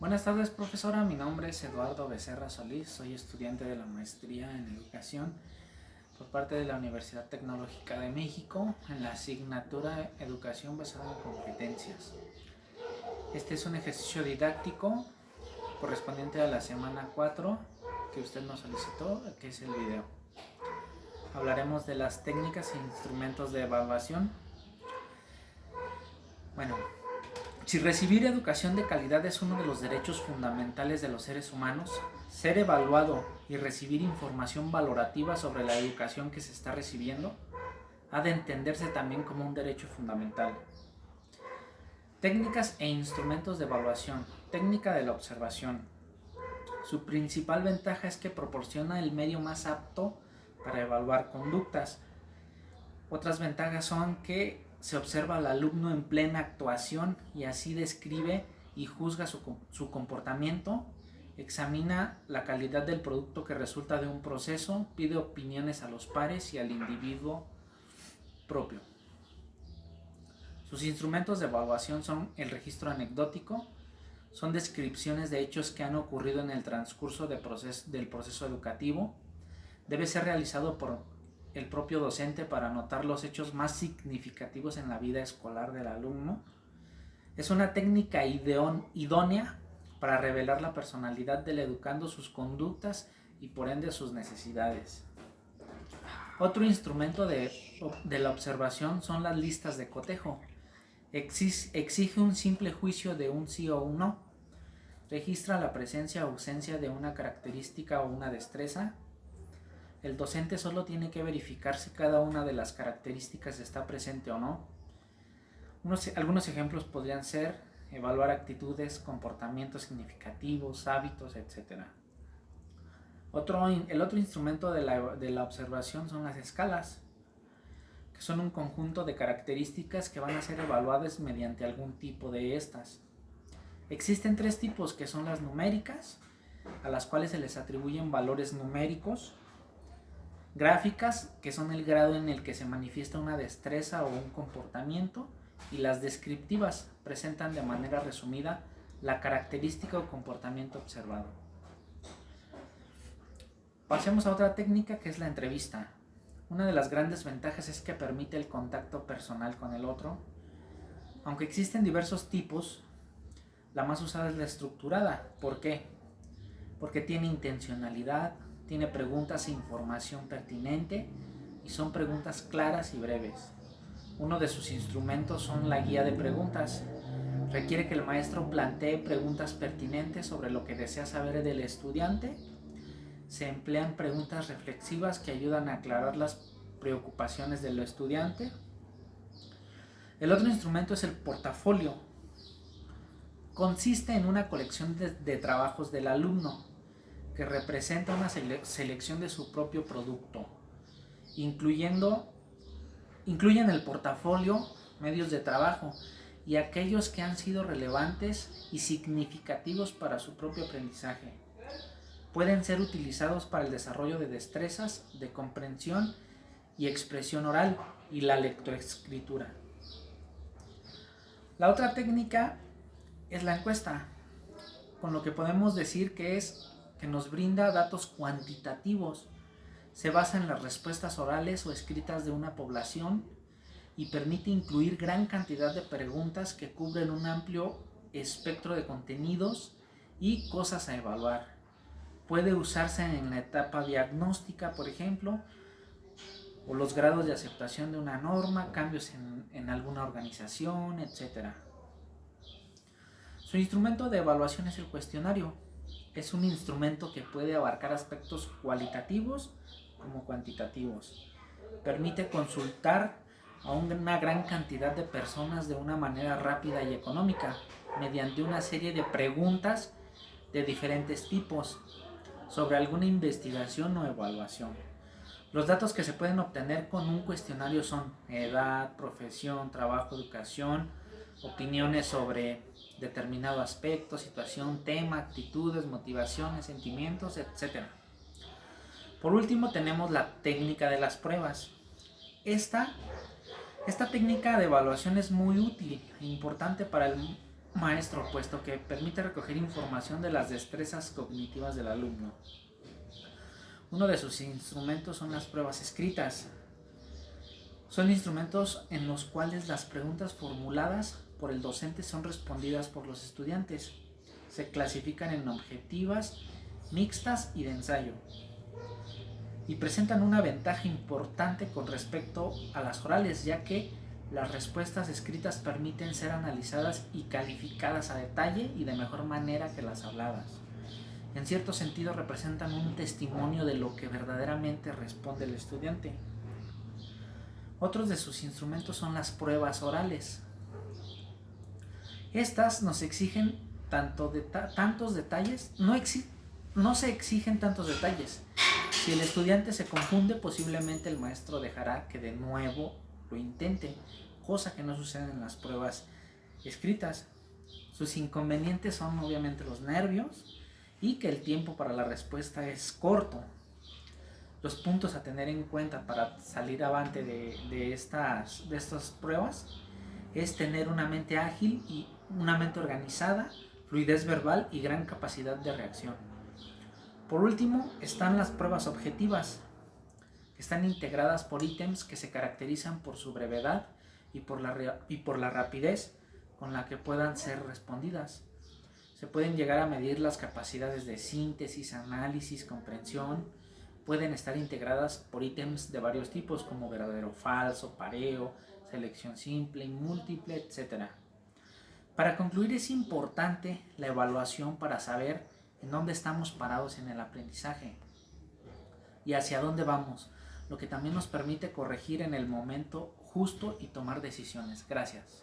Buenas tardes, profesora. Mi nombre es Eduardo Becerra Solís. Soy estudiante de la maestría en educación por parte de la Universidad Tecnológica de México en la asignatura Educación basada en competencias. Este es un ejercicio didáctico correspondiente a la semana 4 que usted nos solicitó, que es el video. Hablaremos de las técnicas e instrumentos de evaluación. Si recibir educación de calidad es uno de los derechos fundamentales de los seres humanos, ser evaluado y recibir información valorativa sobre la educación que se está recibiendo ha de entenderse también como un derecho fundamental. Técnicas e instrumentos de evaluación. Técnica de la observación. Su principal ventaja es que proporciona el medio más apto para evaluar conductas. Otras ventajas son que se observa al alumno en plena actuación y así describe y juzga su comportamiento, examina la calidad del producto que resulta de un proceso, pide opiniones a los pares y al individuo propio. Sus instrumentos de evaluación son el registro anecdótico, son descripciones de hechos que han ocurrido en el transcurso del proceso educativo, debe ser realizado por el propio docente para anotar los hechos más significativos en la vida escolar del alumno. Es una técnica idónea para revelar la personalidad del educando, sus conductas y por ende sus necesidades. Otro instrumento de la observación son las listas de cotejo. Exige un simple juicio de un sí o un no. Registra la presencia o ausencia de una característica o una destreza. El docente solo tiene que verificar si cada una de las características está presente o no. Algunos ejemplos podrían ser evaluar actitudes, comportamientos significativos, hábitos, etc. El otro instrumento de la observación son las escalas, que son un conjunto de características que van a ser evaluadas mediante algún tipo de estas. Existen tres tipos, que son las numéricas, a las cuales se les atribuyen valores numéricos; gráficas, que son el grado en el que se manifiesta una destreza o un comportamiento; y las descriptivas, presentan de manera resumida la característica o comportamiento observado. Pasemos a otra técnica, que es la entrevista. Una de las grandes ventajas es que permite el contacto personal con el otro. Aunque existen diversos tipos, la más usada es la estructurada. ¿Por qué? Porque tiene intencionalidad, tiene preguntas e información pertinente y son preguntas claras y breves. Uno de sus instrumentos son la guía de preguntas. Requiere que el maestro plantee preguntas pertinentes sobre lo que desea saber del estudiante. Se emplean preguntas reflexivas que ayudan a aclarar las preocupaciones del estudiante. El otro instrumento es el portafolio. Consiste en una colección de trabajos del alumno que representa una selección de su propio producto, incluyen el portafolio, medios de trabajo y aquellos que han sido relevantes y significativos para su propio aprendizaje. Pueden ser utilizados para el desarrollo de destrezas de comprensión y expresión oral y la lectoescritura. La otra técnica es la encuesta, con lo que podemos decir que nos brinda datos cuantitativos. Se basa en las respuestas orales o escritas de una población y permite incluir gran cantidad de preguntas que cubren un amplio espectro de contenidos y cosas a evaluar. Puede usarse en la etapa diagnóstica, por ejemplo, o los grados de aceptación de una norma, cambios en alguna organización, etc. Su instrumento de evaluación es el cuestionario. Es un instrumento que puede abarcar aspectos cualitativos como cuantitativos. Permite consultar a una gran cantidad de personas de una manera rápida y económica, mediante una serie de preguntas de diferentes tipos sobre alguna investigación o evaluación. Los datos que se pueden obtener con un cuestionario son edad, profesión, trabajo, educación, opiniones sobre determinado aspecto, situación, tema, actitudes, motivaciones, sentimientos, etc. Por último, tenemos la técnica de las pruebas. Esta técnica de evaluación es muy útil e importante para maestro, puesto que permite recoger información de las destrezas cognitivas del alumno. Uno de sus instrumentos son las pruebas escritas. Son instrumentos en los cuales las preguntas formuladas por el docente son respondidas por los estudiantes. Se clasifican en objetivas, mixtas y de ensayo, y presentan una ventaja importante con respecto a las orales, ya que las respuestas escritas permiten ser analizadas y calificadas a detalle y de mejor manera que las habladas. En cierto sentido representan un testimonio de lo que verdaderamente responde el estudiante. Otros de sus instrumentos son las pruebas orales. Estas nos exigen tantos detalles, no se exigen tantos detalles. Si el estudiante se confunde, posiblemente el maestro dejará que de nuevo lo intente, cosa que no sucede en las pruebas escritas. Sus inconvenientes son obviamente los nervios y que el tiempo para la respuesta es corto. Los puntos a tener en cuenta para salir avante de estas pruebas es tener una mente ágil y una mente organizada, fluidez verbal y gran capacidad de reacción. Por último, están las pruebas objetivas, que están integradas por ítems que se caracterizan por su brevedad y por la rapidez con la que puedan ser respondidas. Se pueden llegar a medir las capacidades de síntesis, análisis, comprensión. Pueden estar integradas por ítems de varios tipos como verdadero, falso, pareo, selección simple y múltiple, etc. Para concluir, es importante la evaluación para saber en dónde estamos parados en el aprendizaje y hacia dónde vamos, lo que también nos permite corregir en el momento justo y tomar decisiones. Gracias.